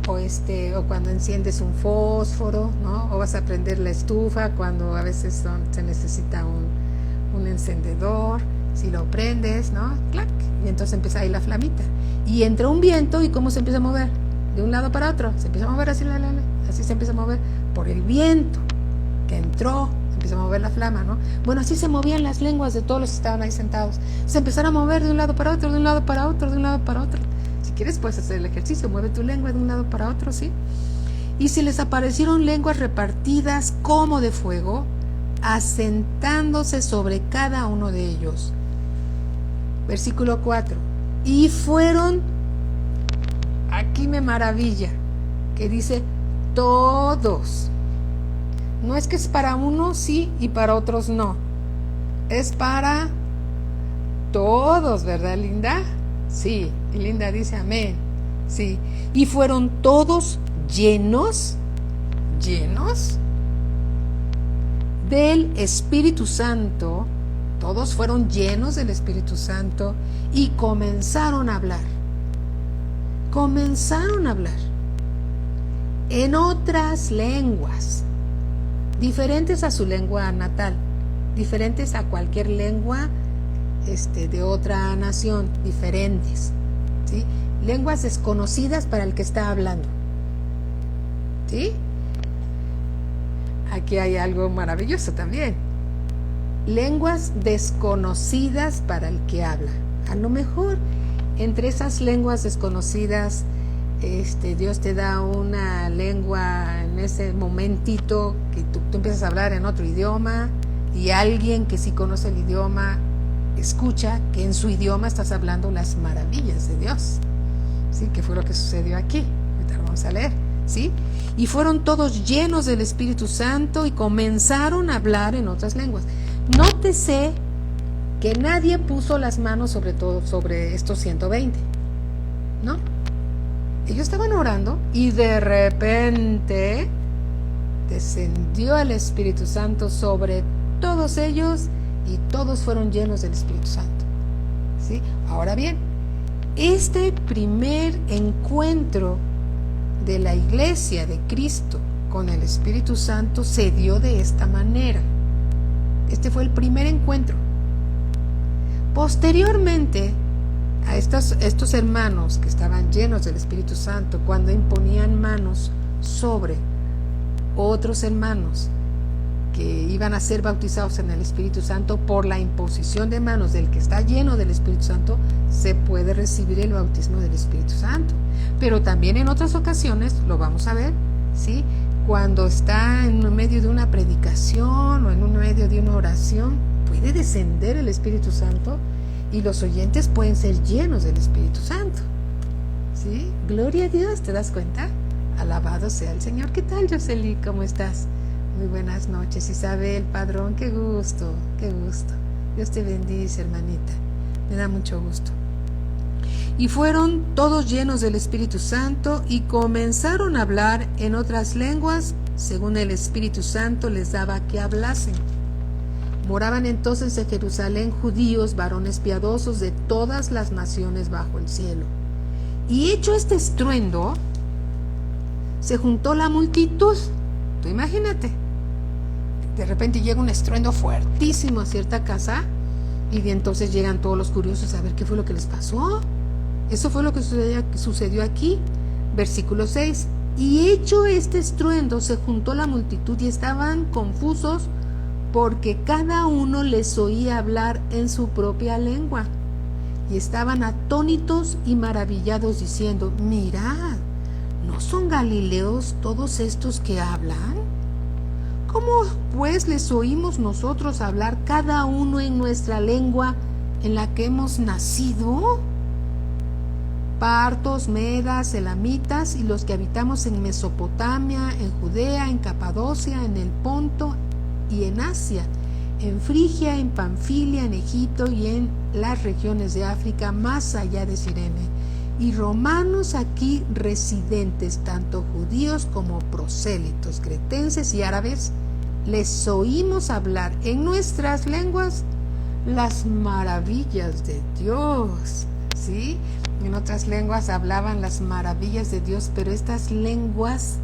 o cuando enciendes un fósforo, ¿no? O vas a prender la estufa cuando a veces se necesita un encendedor. Si lo prendes, ¿no? ¡Clac! Y entonces empieza ahí la flamita. Y entra un viento, ¿y cómo se empieza a mover? De un lado para otro. Se empieza a mover así, así se empieza a mover por el viento que entró. Empieza a mover la flama, ¿no? Bueno, así se movían las lenguas de todos los que estaban ahí sentados. Se empezaron a mover de un lado para otro, de un lado para otro, de un lado para otro. Si quieres puedes hacer el ejercicio, mueve tu lengua de un lado para otro, ¿sí? Y se les aparecieron lenguas repartidas como de fuego, asentándose sobre cada uno de ellos. Versículo 4. Y fueron, aquí me maravilla, que dice, todos. No es que es para unos sí y para otros no. Es para todos, ¿verdad, Linda? Sí, y Linda dice amén. Sí, y fueron todos llenos del Espíritu Santo. Todos fueron llenos del Espíritu Santo y comenzaron a hablar. En otras lenguas, diferentes a su lengua natal, diferentes a cualquier lengua de otra nación, diferentes, ¿sí? Lenguas desconocidas para el que está hablando, ¿sí? Aquí hay algo maravilloso también. Lenguas desconocidas para el que habla. A lo mejor entre esas lenguas desconocidas, Dios te da una lengua en ese momentito que tú empiezas a hablar en otro idioma y alguien que sí conoce el idioma escucha que en su idioma estás hablando las maravillas de Dios, ¿sí? Que fue lo que sucedió aquí. Ahorita lo vamos a leer, ¿sí? Y fueron todos llenos del Espíritu Santo y comenzaron a hablar en otras lenguas. Nótese que nadie puso las manos sobre estos 120, ¿no? Ellos estaban orando y de repente descendió el Espíritu Santo sobre todos ellos y todos fueron llenos del Espíritu Santo, ¿sí? Ahora bien, este primer encuentro de la iglesia de Cristo con el Espíritu Santo se dio de esta manera. Este fue el primer encuentro. Posteriormente, a estos hermanos que estaban llenos del Espíritu Santo, cuando imponían manos sobre otros hermanos que iban a ser bautizados en el Espíritu Santo, por la imposición de manos del que está lleno del Espíritu Santo, se puede recibir el bautismo del Espíritu Santo. Pero también en otras ocasiones, lo vamos a ver, ¿sí? Cuando está en medio de una predicación o en medio de una oración, puede descender el Espíritu Santo y los oyentes pueden ser llenos del Espíritu Santo, ¿sí? Gloria a Dios, ¿te das cuenta? Alabado sea el Señor. ¿Qué tal, Yoseli? ¿Cómo estás? Muy buenas noches. Isabel Padrón, qué gusto, qué gusto. Dios te bendice, hermanita. Me da mucho gusto. Y fueron todos llenos del Espíritu Santo y comenzaron a hablar en otras lenguas, según el Espíritu Santo les daba que hablasen. Moraban entonces en Jerusalén judíos, varones piadosos de todas las naciones bajo el cielo. Y hecho este estruendo, se juntó la multitud. Tú imagínate, de repente llega un estruendo fuertísimo a cierta casa y de entonces llegan todos los curiosos a ver qué fue lo que les pasó. Eso fue lo que sucedió aquí, versículo 6. Y hecho este estruendo, se juntó la multitud y estaban confusos porque cada uno les oía hablar en su propia lengua. Y estaban atónitos y maravillados diciendo: mirad, ¿no son galileos todos estos que hablan? ¿Cómo pues les oímos nosotros hablar cada uno en nuestra lengua en la que hemos nacido? Partos, medas, elamitas y los que habitamos en Mesopotamia, en Judea, en Capadocia, en el Ponto y en Asia, en Frigia, en Panfilia, en Egipto y en las regiones de África más allá de Cirene, y romanos aquí residentes, tanto judíos como prosélitos, cretenses y árabes, les oímos hablar en nuestras lenguas las maravillas de Dios, ¿sí? En otras lenguas hablaban las maravillas de Dios, pero estas lenguas,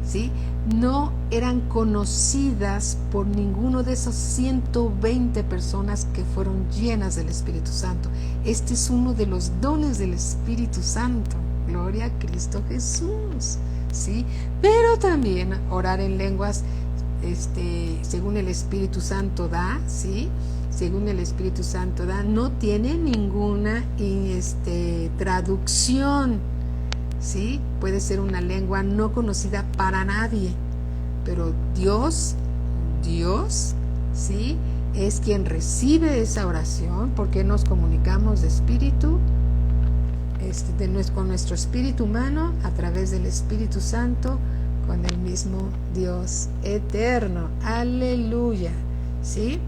¿sí?, no eran conocidas por ninguno de esos 120 personas que fueron llenas del Espíritu Santo. Este es uno de los dones del Espíritu Santo. Gloria a Cristo Jesús, ¿sí? Pero también orar en lenguas, según el Espíritu Santo da, ¿sí? Según el Espíritu Santo da, no tiene ninguna traducción, ¿sí? Puede ser una lengua no conocida para nadie, pero Dios, ¿sí?, es quien recibe esa oración, porque nos comunicamos de espíritu, con nuestro espíritu humano, a través del Espíritu Santo, con el mismo Dios eterno. Aleluya. ¿Sí?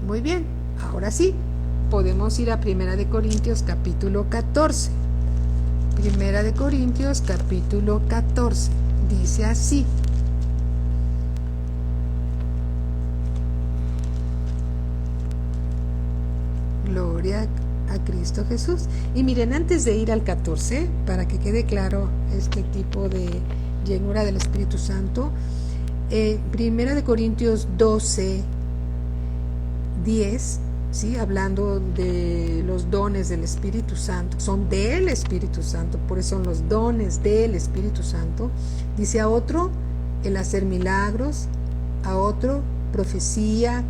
Muy bien. Ahora sí, podemos ir a 1 de Corintios capítulo 14. 1 de Corintios capítulo 14. Dice así. Gloria a Cristo Jesús. Y miren, antes de ir al 14, para que quede claro este tipo de llenura del Espíritu Santo, 1 de Corintios 12, 10, ¿sí? Hablando de los dones del Espíritu Santo, son del Espíritu Santo, por eso son los dones del Espíritu Santo. Dice: a otro el hacer milagros, a otro profecía,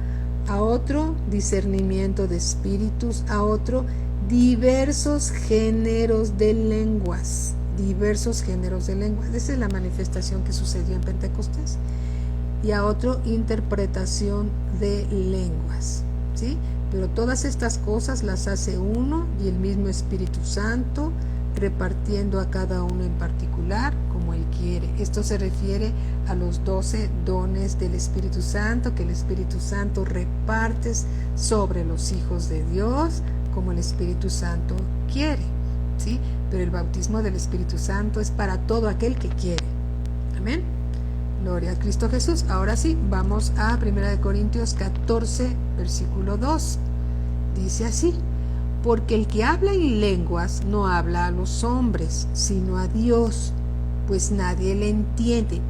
a otro discernimiento de espíritus, a otro diversos géneros de lenguas. Diversos géneros de lenguas. Esa es la manifestación que sucedió en Pentecostés. Y a otro interpretación de lenguas, ¿sí? Pero todas estas cosas las hace uno y el mismo Espíritu Santo, repartiendo a cada uno en particular como Él quiere. Esto se refiere a los 12 dones del Espíritu Santo, que el Espíritu Santo reparte sobre los hijos de Dios como el Espíritu Santo quiere, ¿sí? Pero el bautismo del Espíritu Santo es para todo aquel que quiere. Amén. Gloria a Cristo Jesús. Ahora sí, vamos a 1 Corintios 14, versículo 2. Dice así: porque el que habla en lenguas no habla a los hombres, sino a Dios, pues nadie le entiende,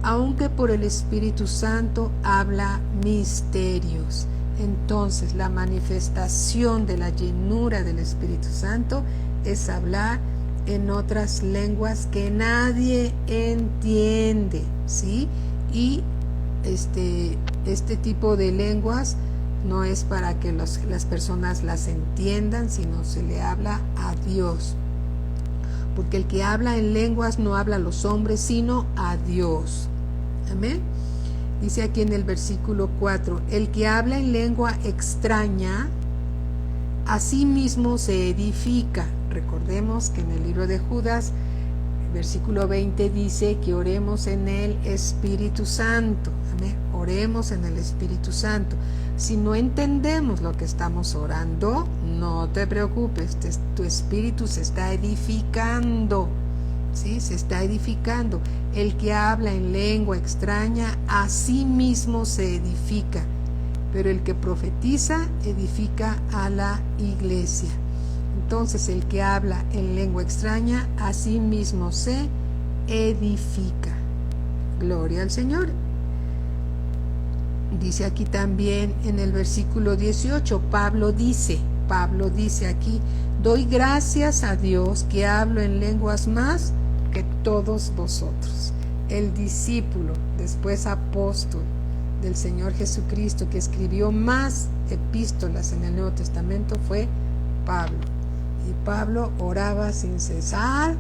aunque por el Espíritu Santo habla misterios. Entonces, la manifestación de la llenura del Espíritu Santo es hablar en otras lenguas que nadie entiende, ¿sí? Y este tipo de lenguas no es para que las personas las entiendan, sino se le habla a Dios. Porque el que habla en lenguas no habla a los hombres, sino a Dios. Amén. Dice aquí en el versículo 4, el que habla en lengua extraña, a sí mismo se edifica. Recordemos que en el libro de Judas, versículo 20 dice que oremos en el Espíritu Santo. Amén. Oremos en el Espíritu Santo. Si no entendemos lo que estamos orando, no te preocupes, tu espíritu se está edificando, ¿sí? Se está edificando. El que habla en lengua extraña, a sí mismo se edifica, pero el que profetiza edifica a la iglesia. Entonces, el que habla en lengua extraña, a sí mismo se edifica. Gloria al Señor. Dice aquí también en el versículo 18, Pablo dice aquí: doy gracias a Dios que hablo en lenguas más que todos vosotros. El discípulo, después apóstol del Señor Jesucristo, que escribió más epístolas en el Nuevo Testamento, fue Pablo. Y Pablo oraba sin cesar,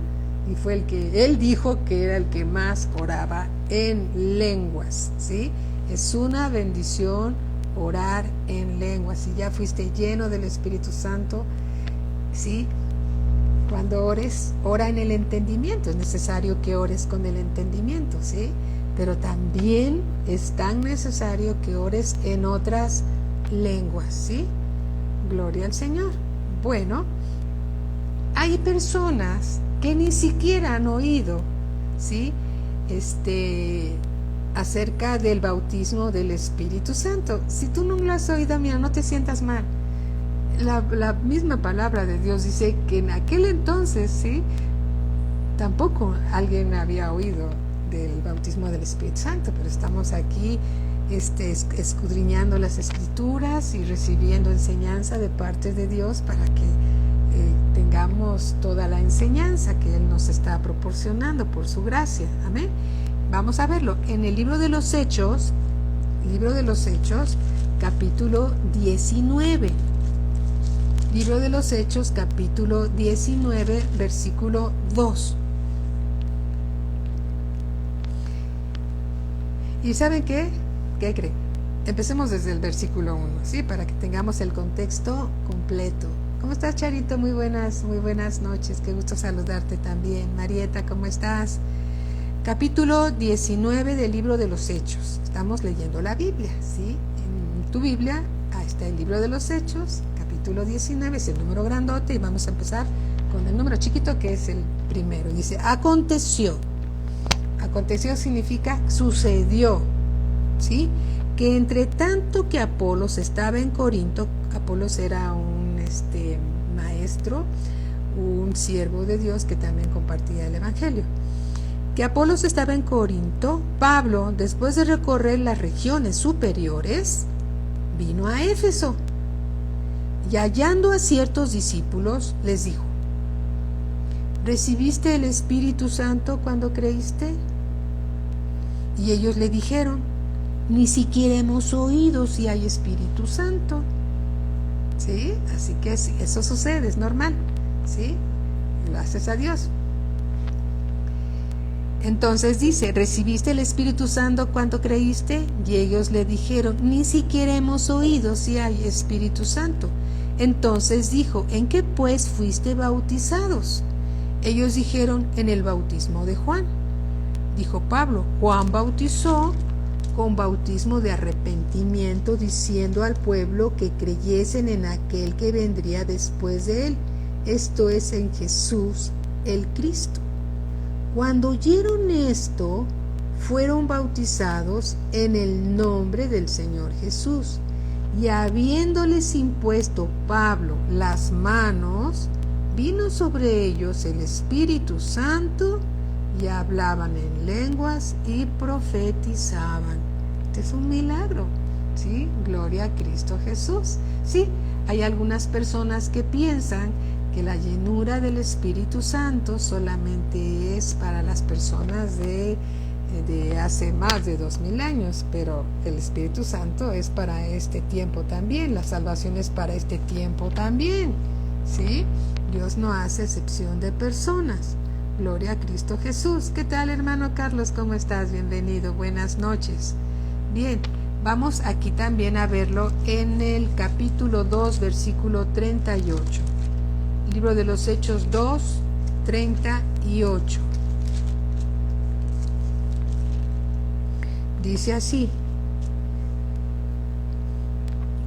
y fue él dijo que era el que más oraba en lenguas, ¿sí? Es una bendición orar en lenguas. Si ya fuiste lleno del Espíritu Santo, ¿sí? Cuando ores, ora en el entendimiento. Es necesario que ores con el entendimiento, ¿sí? Pero también es tan necesario que ores en otras lenguas, ¿sí? Gloria al Señor. Bueno, hay personas que ni siquiera han oído, ¿sí? Acerca del bautismo del Espíritu Santo. Si tú no lo has oído, mira, no te sientas mal. La misma palabra de Dios dice que en aquel entonces, ¿sí? Tampoco alguien había oído del bautismo del Espíritu Santo, pero estamos aquí escudriñando las Escrituras y recibiendo enseñanza de parte de Dios para que tengamos toda la enseñanza que Él nos está proporcionando por su gracia. Amén. Vamos a verlo en el libro de los Hechos, capítulo 19. Libro de los Hechos, capítulo 19, versículo 2. ¿Y saben qué? ¿Qué creen? Empecemos desde el versículo 1, ¿sí? Para que tengamos el contexto completo. ¿Cómo estás, Charito? Muy buenas noches. Qué gusto saludarte también. Marieta, ¿cómo estás? Capítulo 19 del libro de los Hechos. Estamos leyendo la Biblia, ¿sí? En tu Biblia, ahí está el libro de los Hechos, capítulo 19, es el número grandote y vamos a empezar con el número chiquito que es el primero. Dice, aconteció. Aconteció significa sucedió, ¿sí? Que entre tanto que Apolos estaba en Corinto, Apolos era un maestro, un siervo de Dios que también compartía el evangelio. Que Apolos estaba en Corinto, Pablo, después de recorrer las regiones superiores, vino a Éfeso y hallando a ciertos discípulos les dijo, ¿recibiste el Espíritu Santo cuando creíste? Y ellos le dijeron, ni siquiera hemos oído si hay Espíritu Santo. ¿Sí? Así que eso sucede, es normal. ¿Sí? Gracias a Dios. Entonces dice, ¿recibiste el Espíritu Santo cuando creíste? Y ellos le dijeron, ni siquiera hemos oído si hay Espíritu Santo. Entonces dijo, ¿en qué pues fuiste bautizados? Ellos dijeron, en el bautismo de Juan. Dijo Pablo, Juan bautizó con bautismo de arrepentimiento, diciendo al pueblo que creyesen en aquel que vendría después de él, esto es en Jesús el Cristo. Cuando oyeron esto, fueron bautizados en el nombre del Señor Jesús. Y habiéndoles impuesto Pablo las manos, vino sobre ellos el Espíritu Santo y hablaban en lenguas y profetizaban. Este es un milagro, ¿sí? Gloria a Cristo Jesús. Sí, hay algunas personas que piensan que la llenura del Espíritu Santo solamente es para las personas de hace más de 2000 años, pero el Espíritu Santo es para este tiempo también, la salvación es para este tiempo también, ¿sí? Dios no hace excepción de personas. Gloria a Cristo Jesús. ¿Qué tal, hermano Carlos? ¿Cómo estás? Bienvenido. Buenas noches. Bien, vamos aquí también a verlo en el capítulo 2, versículo 38. Libro de los Hechos 2, 38. Dice así.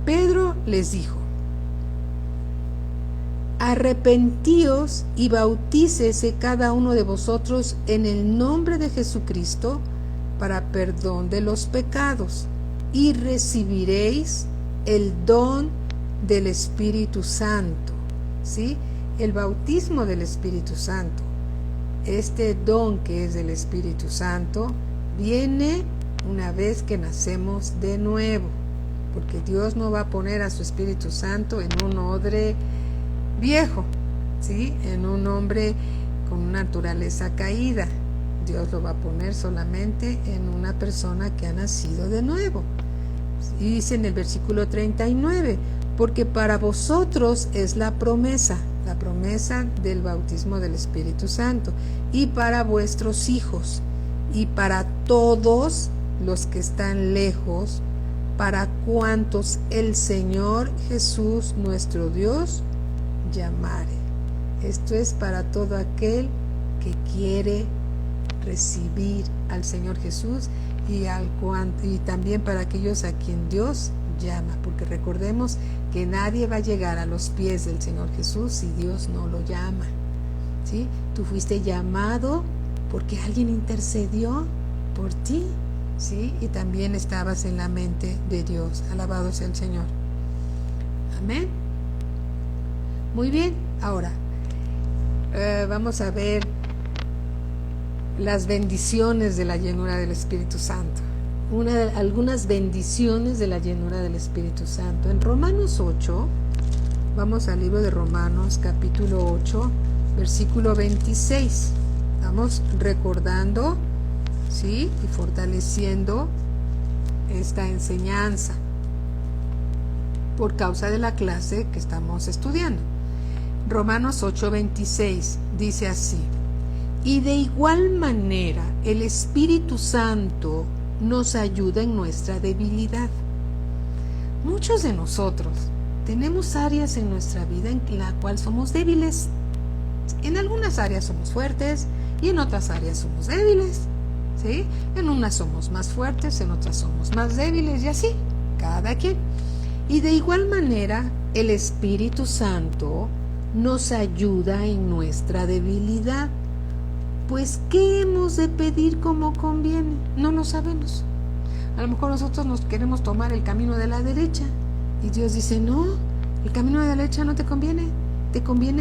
Pedro les dijo, arrepentíos y bautícese cada uno de vosotros en el nombre de Jesucristo para perdón de los pecados y recibiréis el don del Espíritu Santo. ¿Sí? El bautismo del Espíritu Santo. Este don que es del Espíritu Santo viene una vez que nacemos de nuevo, porque Dios no va a poner a su Espíritu Santo en un odre viejo, ¿sí? En un hombre con una naturaleza caída. Dios lo va a poner solamente en una persona que ha nacido de nuevo. Y dice en el versículo 39, porque para vosotros es la promesa del bautismo del Espíritu Santo, y para vuestros hijos, y para todos los que están lejos, para cuantos el Señor Jesús nuestro Dios llamare. Esto es para todo aquel que quiere recibir al Señor Jesús y también para aquellos a quien Dios llama, porque recordemos que nadie va a llegar a los pies del Señor Jesús si Dios no lo llama, ¿sí? Tú fuiste llamado porque alguien intercedió por ti, ¿sí? Y también estabas en la mente de Dios. Alabado sea el Señor. Amén. Muy bien, ahora vamos a ver las bendiciones de la llenura del Espíritu Santo. Algunas bendiciones de la llenura del Espíritu Santo. En Romanos 8, vamos al libro de Romanos, capítulo 8, versículo 26. Vamos recordando, ¿sí? Y fortaleciendo esta enseñanza por causa de la clase que estamos estudiando. Romanos 8:26 dice así: y de igual manera el Espíritu Santo nos ayuda en nuestra debilidad. Muchos de nosotros tenemos áreas en nuestra vida en la cual somos débiles. En algunas áreas somos fuertes y en otras áreas somos débiles, ¿sí? En unas somos más fuertes, en otras somos más débiles y así, cada quien. Y de igual manera, el Espíritu Santo nos ayuda en nuestra debilidad. Pues, ¿qué hemos de pedir como conviene? No lo sabemos. A lo mejor nosotros nos queremos tomar el camino de la derecha y Dios dice, no, el camino de la derecha no te conviene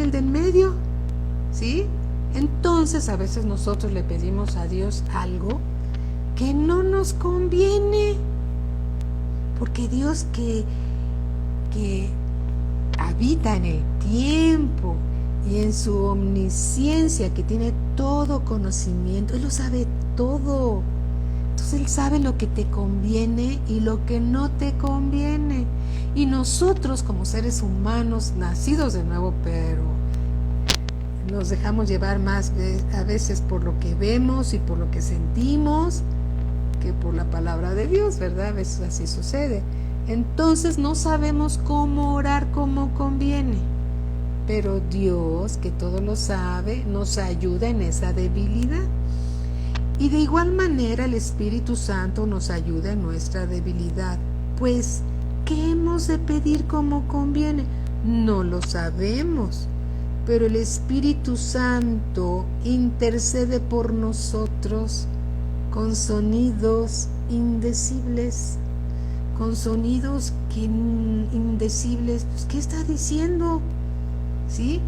el del medio, ¿sí? Entonces a veces nosotros le pedimos a Dios algo que no nos conviene, porque Dios que habita en el tiempo y en su omnisciencia, que tiene todo conocimiento, Él lo sabe todo. Entonces Él sabe lo que te conviene y lo que no te conviene. Y nosotros como seres humanos nacidos de nuevo, pero nos dejamos llevar más a veces por lo que vemos y por lo que sentimos que por la palabra de Dios, ¿verdad? A veces así sucede. Entonces no sabemos cómo orar como conviene. Pero Dios, que todo lo sabe, nos ayuda en esa debilidad. Y de igual manera el Espíritu Santo nos ayuda en nuestra debilidad. Pues, ¿qué hemos de pedir como conviene? No lo sabemos, pero el Espíritu Santo intercede por nosotros con sonidos indecibles, con sonidos indecibles. Pues, ¿qué está diciendo? ¿Sí?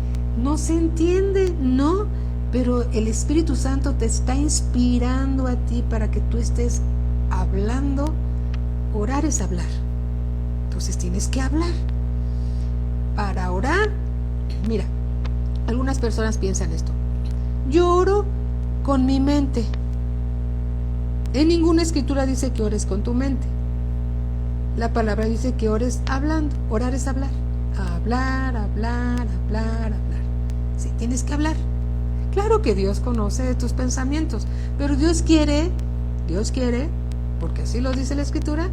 No se entiende, ¿no? Pero el Espíritu Santo te está inspirando a ti para que tú estés hablando. Orar es hablar. Entonces tienes que hablar. Para orar, mira, algunas personas piensan esto. Yo oro con mi mente. En ninguna escritura dice que ores con tu mente. La palabra dice que ores hablando. Orar es hablar. Hablar, hablar, hablar, hablar. Sí, tienes que hablar. Claro que Dios conoce de tus pensamientos, pero Dios quiere, porque así lo dice la Escritura,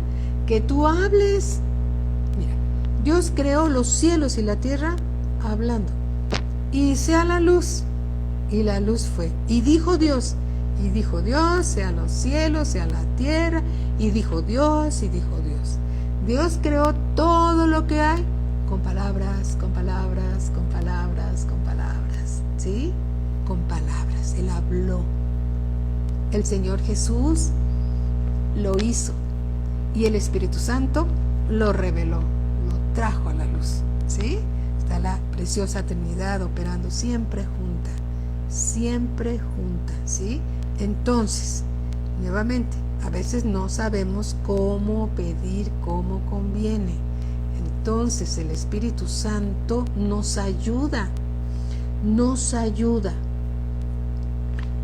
que tú hables. Mira, Dios creó los cielos y la tierra hablando. Y sea la luz. Y la luz fue. Y dijo Dios, sea los cielos, sea la tierra. Y dijo Dios, y dijo Dios. Dios creó todo lo que hay con palabras, con palabras, con palabras, con palabras. ¿Sí? Con palabras, Él habló. El Señor Jesús lo hizo y el Espíritu Santo lo reveló, lo trajo a la luz, ¿sí? Está la preciosa Trinidad operando siempre junta, ¿sí? Entonces, nuevamente, a veces no sabemos cómo pedir, cómo conviene. Entonces el Espíritu Santo nos ayuda.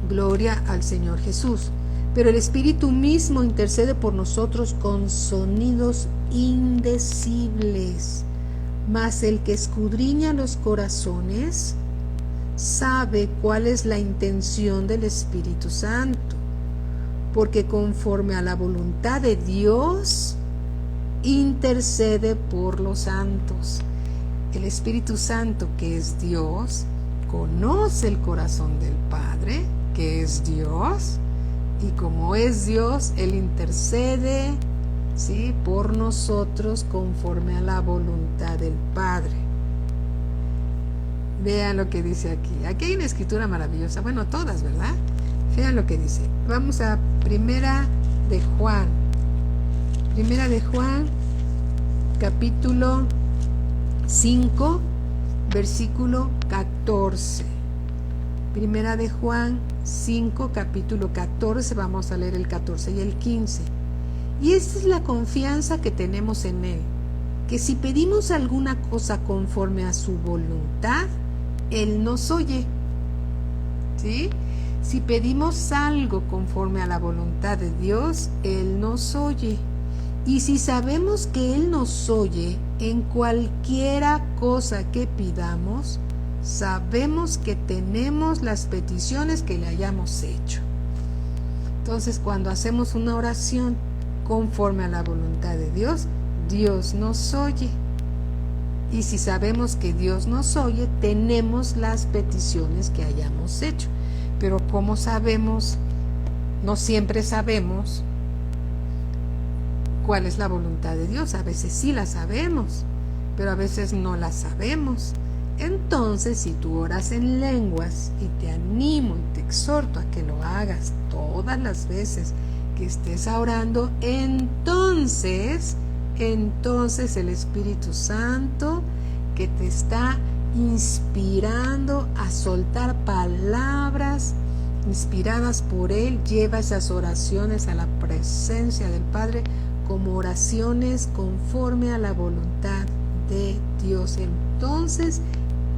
Gloria al Señor Jesús. Pero el Espíritu mismo intercede por nosotros con sonidos indecibles. Mas el que escudriña los corazones sabe cuál es la intención del Espíritu Santo, porque conforme a la voluntad de Dios intercede por los santos. El Espíritu Santo, que es Dios, conoce el corazón del Padre, que es Dios, y como es Dios, Él intercede, ¿sí?, por nosotros conforme a la voluntad del Padre. Vean lo que dice aquí. Aquí hay una escritura maravillosa, bueno, todas, ¿verdad? Vean lo que dice. Vamos a Primera de Juan, capítulo 5, versículo 14. Primera de Juan 5, capítulo 14, vamos a leer el 14 y el 15. Y esta es la confianza que tenemos en Él, que si pedimos alguna cosa conforme a su voluntad, Él nos oye. ¿Sí? Si pedimos algo conforme a la voluntad de Dios, Él nos oye. Y si sabemos que Él nos oye en cualquiera cosa que pidamos, sabemos que tenemos las peticiones que le hayamos hecho. Entonces, cuando hacemos una oración conforme a la voluntad de Dios, Dios nos oye. Y si sabemos que Dios nos oye, tenemos las peticiones que hayamos hecho. Pero ¿cómo sabemos? No siempre sabemos cuál es la voluntad de Dios. A veces sí la sabemos, pero a veces no la sabemos. Entonces, si tú oras en lenguas, y te animo y te exhorto a que lo hagas todas las veces que estés orando, entonces el Espíritu Santo, que te está inspirando a soltar palabras inspiradas por Él, lleva esas oraciones a la presencia del Padre como oraciones conforme a la voluntad de Dios. Entonces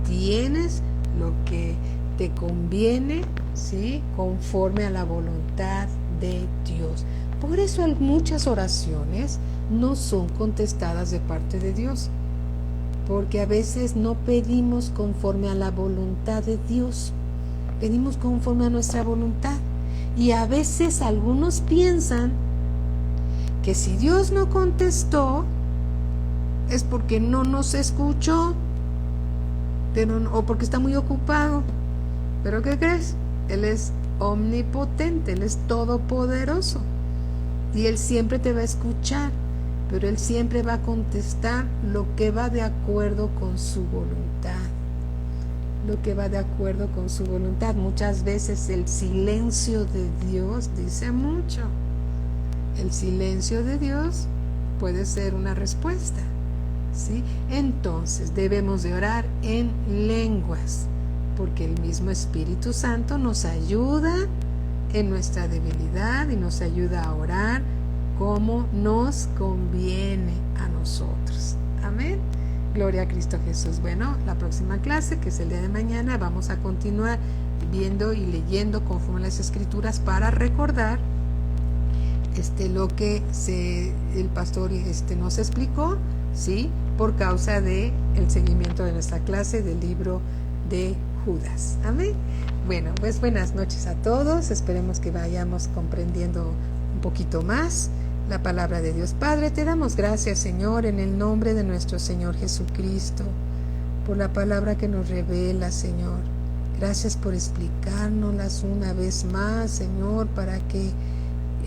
tienes lo que te conviene, ¿sí?, conforme a la voluntad de Dios. Por eso muchas oraciones no son contestadas de parte de Dios, porque a veces no pedimos conforme a la voluntad de Dios, pedimos conforme a nuestra voluntad. Y a veces algunos piensan que si Dios no contestó es porque no nos escuchó, o porque está muy ocupado. ¿Pero qué crees? Él es omnipotente, Él es todopoderoso, y Él siempre te va a escuchar, pero Él siempre va a contestar lo que va de acuerdo con su voluntad. Lo que va de acuerdo con su voluntad. Muchas veces el silencio de Dios dice mucho. El silencio de Dios puede ser una respuesta, ¿sí? Entonces debemos de orar en lenguas, porque el mismo Espíritu Santo nos ayuda en nuestra debilidad y nos ayuda a orar como nos conviene a nosotros. Amén. Gloria a Cristo Jesús. Bueno, la próxima clase, que es el día de mañana, vamos a continuar viendo y leyendo conforme las Escrituras para recordar lo que el pastor nos explicó, ¿sí?, por causa de el seguimiento de nuestra clase del libro de Judas. Amén. Bueno, pues buenas noches a todos. Esperemos que vayamos comprendiendo un poquito más la palabra de Dios. Padre, te damos gracias, Señor, en el nombre de nuestro Señor Jesucristo, por la palabra que nos revela, Señor. Gracias por explicárnoslas una vez más, Señor, para que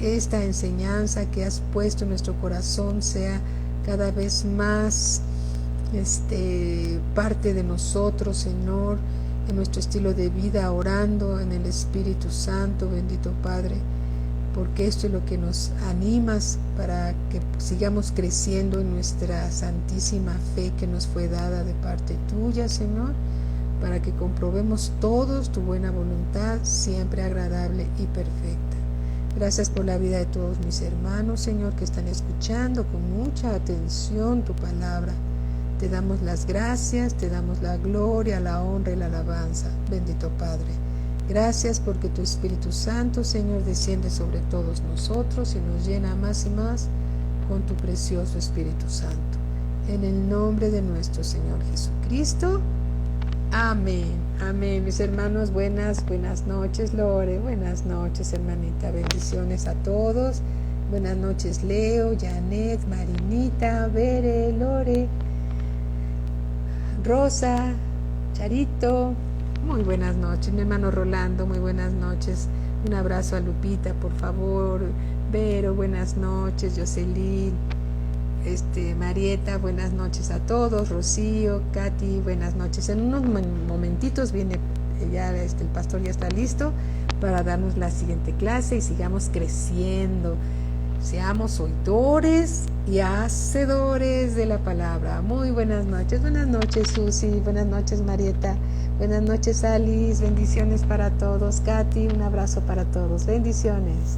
esta enseñanza que has puesto en nuestro corazón sea cada vez más parte de nosotros, Señor, en nuestro estilo de vida, orando en el Espíritu Santo, bendito Padre, porque esto es lo que nos animas para que sigamos creciendo en nuestra santísima fe que nos fue dada de parte tuya, Señor, para que comprobemos todos tu buena voluntad, siempre agradable y perfecta. Gracias por la vida de todos mis hermanos, Señor, que están escuchando con mucha atención tu palabra. Te damos las gracias, te damos la gloria, la honra y la alabanza, bendito Padre. Gracias porque tu Espíritu Santo, Señor, desciende sobre todos nosotros y nos llena más y más con tu precioso Espíritu Santo. En el nombre de nuestro Señor Jesucristo. Amén. Amén. Mis hermanos, buenas noches, Lore. Buenas noches, hermanita. Bendiciones a todos. Buenas noches, Leo, Janet, Marinita, Bere, Lore, Rosa, Charito. Muy buenas noches, mi hermano Rolando. Muy buenas noches. Un abrazo a Lupita, por favor. Vero, buenas noches. Jocelyn, Marieta, buenas noches a todos. Rocío, Katy, buenas noches. En unos momentitos viene ya el pastor ya está listo para darnos la siguiente clase y sigamos creciendo. Seamos oidores y hacedores de la palabra. Muy buenas noches. Buenas noches, Susi. Buenas noches, Marieta. Buenas noches, Alice. Bendiciones para todos. Katy, un abrazo para todos. Bendiciones.